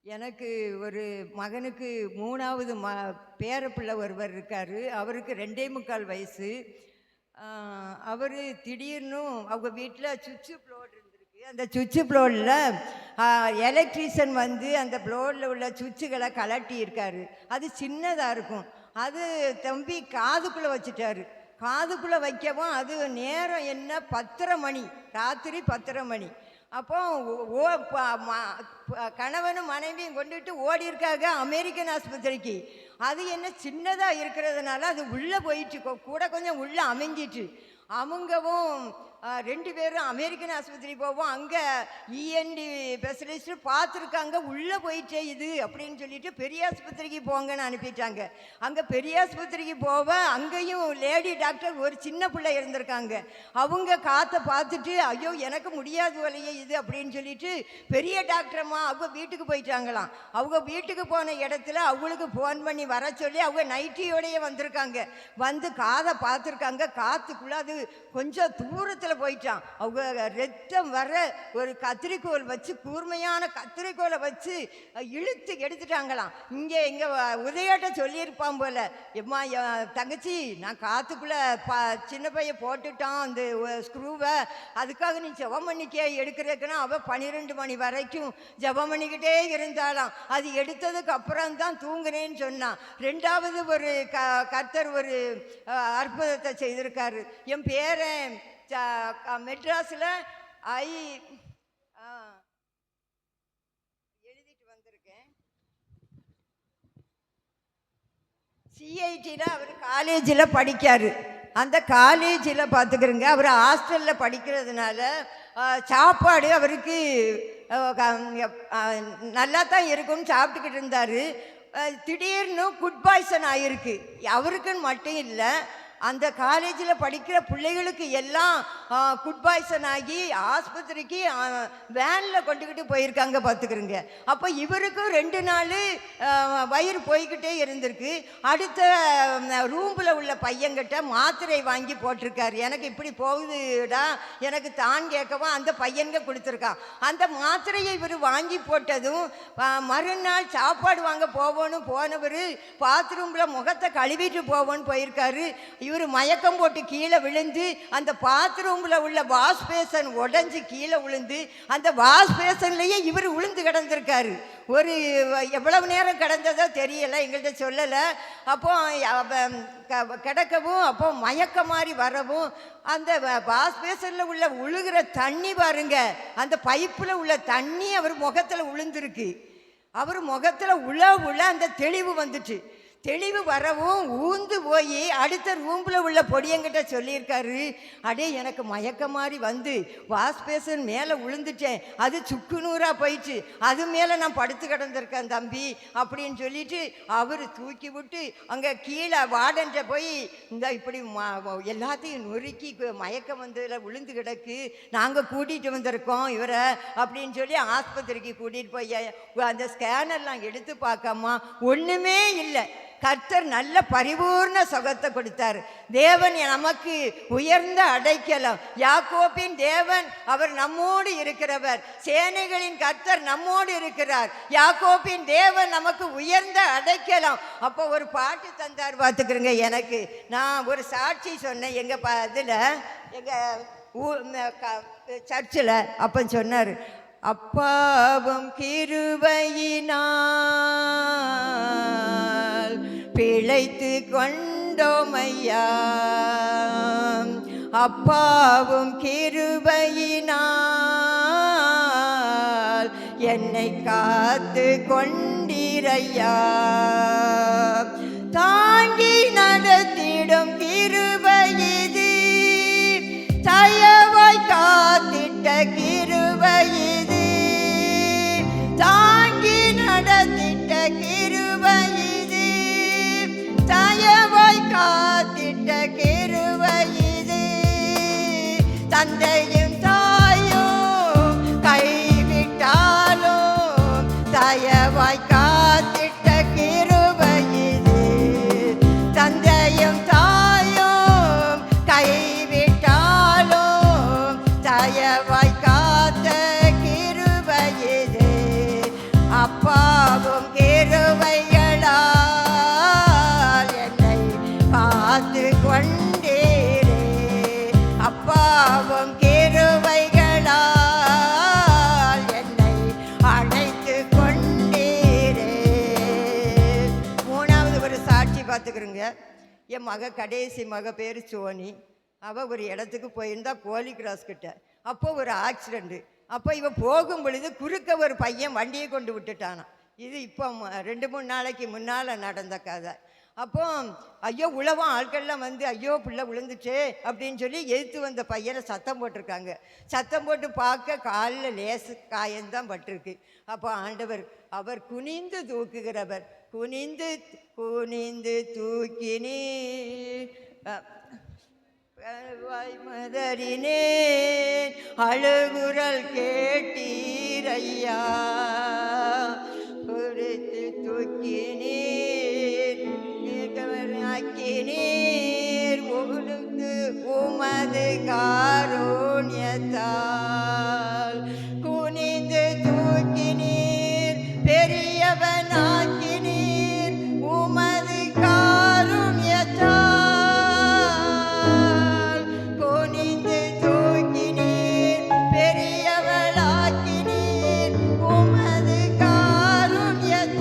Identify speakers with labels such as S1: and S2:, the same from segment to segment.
S1: எனக்கு ஒரு மகனுக்கு 3வது பேரப்பிள்ளை ஒருவர் இருக்கார். அவருக்கு 2.25 வயசு. அவர் திடீர்னு அவங்க வீட்டில் சுவிட்சு ப்ளோடு இருந்திருக்கு. அந்த சுவிட்சு ப்ளோடில் எலக்ட்ரீஷியன் வந்து அந்த ப்ளோடில் உள்ள சுவிட்சுகளை கலட்டி இருக்காரு. அது சின்னதாக இருக்கும். அது தம்பி காதுக்குள்ளே வச்சுட்டாரு. காதுக்குள்ளே வைக்கவும் அது நேரம் என்ன 10:30 மணி, ராத்திரி 10:30 மணி. அப்போ கணவனும் மனைவியும் கொண்டுட்டு ஓடி இருக்காங்க அமெரிக்கன் ஆஸ்பத்திரிக்கு. அது என்ன சின்னதாக இருக்கிறதுனால அது உள்ளே போயிட்டு கூட கொஞ்சம் உள்ளே அமுங்கிட்டு அமுங்கவும் 2 பேரும் அமெரிக்கன் ஆஸ்பத்திரி போவோம். அங்கே இஎன்டி ஸ்பெஷலிஸ்ட்டு பார்த்துருக்காங்க. உள்ளே போயிட்டே இது அப்படின்னு சொல்லிட்டு பெரிய ஆஸ்பத்திரிக்கு போங்கன்னு அனுப்பிட்டாங்க. அங்கே பெரிய ஆஸ்பத்திரிக்கு போக அங்கேயும் லேடி டாக்டர் ஒரு சின்ன பிள்ளை இருந்திருக்காங்க. அவங்க காற்றை பார்த்துட்டு ஐயோ எனக்கு முடியாது வலையே இது அப்படின்னு சொல்லிட்டு பெரிய டாக்டரம்மா அவங்க வீட்டுக்கு போயிட்டாங்களாம். அவங்க வீட்டுக்கு போன இடத்துல அவங்களுக்கு ஃபோன் பண்ணி வர சொல்லி அவங்க நைட்டியோடையே வந்திருக்காங்க. வந்து காதை பார்த்துருக்காங்க. காற்றுக்குள்ளே அது கொஞ்சம் தூரத்தில் போயிட்டான். அவங்க ரத்தம் வர ஒரு கத்திரிக்கோல் வச்சு, கூர்மையான கத்திரிக்கோலை வச்சு இழுத்து எடுத்துட்டாங்களாம். இங்கே உதயாட்ட சொல்லியிருப்பான் போல, எம்மா தங்கச்சி நான் காத்துக்குள்ள சின்ன பையன் போட்டுட்டான் அந்த ஸ்க்ரூவை, அதுக்காக நீ ஜெபம் பண்ணிக்க எடுக்கிறதுக்குன்னா அவள் 12 மணி வரைக்கும் ஜெபம் பண்ணிக்கிட்டே இருந்தாலாம். அது எடுத்ததுக்கு அப்புறம் தான் தூங்குனேன்னு சொன்னான். 2வது ஒரு கர்த்தர் ஒரு அற்புதத்தை செய்திருக்காரு. என் பேரன் மெட்ராஸில் எழுதிட்டு வந்திருக்கேன். சிஐடியில் அவர் காலேஜில் படிக்காரு. அந்த காலேஜில் பார்த்துக்கிறங்க, அவர் ஹாஸ்டலில் படிக்கிறதுனால சாப்பாடு அவருக்கு நல்லா தான் இருக்கும்னு சாப்பிட்டுக்கிட்டு இருந்தார். திடீர்னு ஃபுட் பாய்சன் ஆகிருக்கு. அவருக்குன்னு மட்டும் இல்லை, அந்த காலேஜில் படிக்கிற பிள்ளைகளுக்கு எல்லாம் ஃபுட் பாய்சன் ஆகி ஆஸ்பத்திரிக்கு வேனில் கொண்டுக்கிட்டு போயிருக்காங்க பார்த்துக்கிறங்க. அப்போ இவருக்கும் 2 நாள் வயிறு போய்கிட்டே இருந்திருக்கு. அடுத்த ரூமில் உள்ள பையன்கிட்ட மாத்திரை வாங்கி போட்டிருக்காரு. எனக்கு இப்படி போகுதுடா எனக்கு தான் கேட்கவும் அந்த பையன்க கொடுத்துருக்கான். அந்த மாத்திரையை இவர் வாங்கி போட்டதும் மறுநாள் சாப்பாடு வாங்க போனவர் பாத்ரூமில் முகத்தை கழுவிட்டு போவோன்னு போயிருக்காரு. இவர் மயக்கம் போட்டு கீழே விழுந்து அந்த பாத்ரூமில் உள்ள வாஷ் பேசன் உடஞ்சி கீழே விழுந்து அந்த வாஷ் பேசன்லேயே இவர் விழுந்து கிடந்திருக்காரு. ஒரு எவ்வளவு நேரம் கிடந்ததோ தெரியலை, எங்கள்கிட்ட சொல்லலை. அப்போ கிடக்கவும் அப்போ மயக்க மாதிரி வரவும் அந்த வாஷ் பேசனில் உள்ள உழுகிற தண்ணி பாருங்க, அந்த பைப்பில் உள்ள தண்ணி அவர் முகத்தில் விழுந்திருக்கு. அவர் முகத்தில் உள்ள அந்த தெளிவு வந்துட்டு, தெளிவு வரவும் ஊந்து போய் அடுத்த ரூமில் உள்ள பொடியங்கிட்ட சொல்லியிருக்காரு, அடே எனக்கு மயக்க மாதிரி வந்து வாஷ் பேசன் மேலே விழுந்துட்டேன், அது சுக்குநூறாக போயிடுச்சு, அது மேலே நான் படுத்து கிடந்திருக்கேன் தம்பி அப்படின்னு சொல்லிட்டு அவர் தூக்கி விட்டு அங்கே கீழே வார்டன்ட்ட போய் இந்த இப்படி எல்லாத்தையும் நொறுக்கி மயக்கம் வந்ததில் விழுந்து கிடக்கு, நாங்கள் கூட்டிகிட்டு வந்திருக்கோம் இவரை அப்படின்னு சொல்லி ஆஸ்பத்திரிக்கு கூட்டிகிட்டு போய் அந்த ஸ்கேனர்லாம் எடுத்து பார்க்காமா ஒன்றுமே இல்லை. கர்த்தர் நல்ல பரிபூர்ண சுகத்தை கொடுத்தார். தேவன் நமக்கு உயர்ந்த அடைக்கலம், யாக்கோபின் தேவன் அவர் நம்மோடு இருக்கிறவர், சேனைகளின் கர்த்தர் நம்மோடு இருக்கிறார், யாக்கோபின் தேவன் நமக்கு உயர்ந்த அடைக்கலம். அப்போ ஒரு பாட்டு தந்தார் பார்த்துக்கிறேங்க. எனக்கு நான் ஒரு சாட்சி சொன்னேன் எங்கள் இதில் எங்கள் சர்ச்சில். அப்போ சொன்னார், அப்பாவும் கிருபையினால் பிழைத்து கொண்டோமையா, அப்பாவும் கிருபையினால் என்னை காத்து கொண்டீரையா, தாங்கி நடத்திடும் கிருபையிது, தயவாய் காத்திட்ட கிருபையிது, தாங்கி நடத்திட்ட கிருபையிது, தயவாய் காத்திட்ட கிருபையிது, தந்தையும் தாயும் கைவிட்டாலும் தயவாய் காத்திட்ட கிருபையிது, தந்தையும் தாயும் கைவிட்டாலும் தயவாய் காத்த கிருபையிது, அப்பா பசங்க. என் கடைசி பேர் சோனி. அவள் ஒரு இடத்துக்கு போயிருந்தா கோழி கிராஸ் கிட்ட. அப்போ ஒரு ஆக்சிடெண்ட்டு. அப்போ இவன் போகும் பொழுது குறுக்க ஒரு பையன் வண்டியை கொண்டு விட்டுட்டானான். இது இப்போ 2-3 நாளைக்கு முன்னால் நடந்த கதை. அப்போ ஐயோ உழவும் ஆட்கள்லாம் வந்து ஐயோ பிள்ளை விழுந்துச்சே அப்படின்னு சொல்லி எதிர்த்து வந்த பையனை சத்தம் போட்டிருக்காங்க. சத்தம் போட்டு பார்க்க காலில் லேசு காயந்தான் பட்டிருக்கு. அப்போ ஆண்டவர் அவர் குனிந்து தூக்குகிறவர். குனிந்து குனிந்து தூக்கினே மதறினேன் அழுகுரல் கேட்டீரையா. குறித்து தூக்கினீர் ஆக்கினீர் உழுந்து உமது காருண்யத்தால். குனிந்து தூக்கினீர் பெரியவன் ஆக்கினீர் உமது காருண்யத்தால். குனிந்து தூக்கினீர் பெரியவளாக்கினீர் உமது காருண்யத்தால்.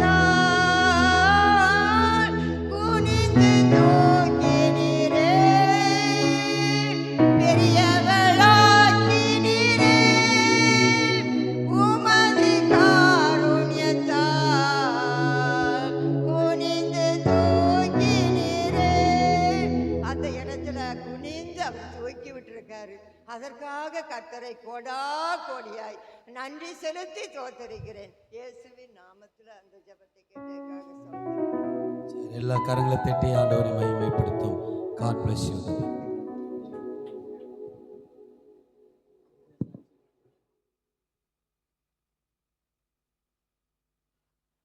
S1: குனிந்து தூக்கினீரே பெரியவளாக்கினீரே உமது காருண்யத்தால். குனிந்து தூக்கினீரே. அந்த இடத்துல குனிந்து அவர் தூக்கி விட்டுருக்காரு. அதற்காக கர்த்தரை கோடா கோடியாய் நன்றி செலுத்தி தோத்தரிக்கிறேன். இயேசுவின் நாமத்தில் அந்த ஜெபத்தை கேட்டதற்காக சொல்றேன்.
S2: எல்லா கரங்களை தட்டி ஆண்டவரை மகிமைப்படுத்தும். God bless you.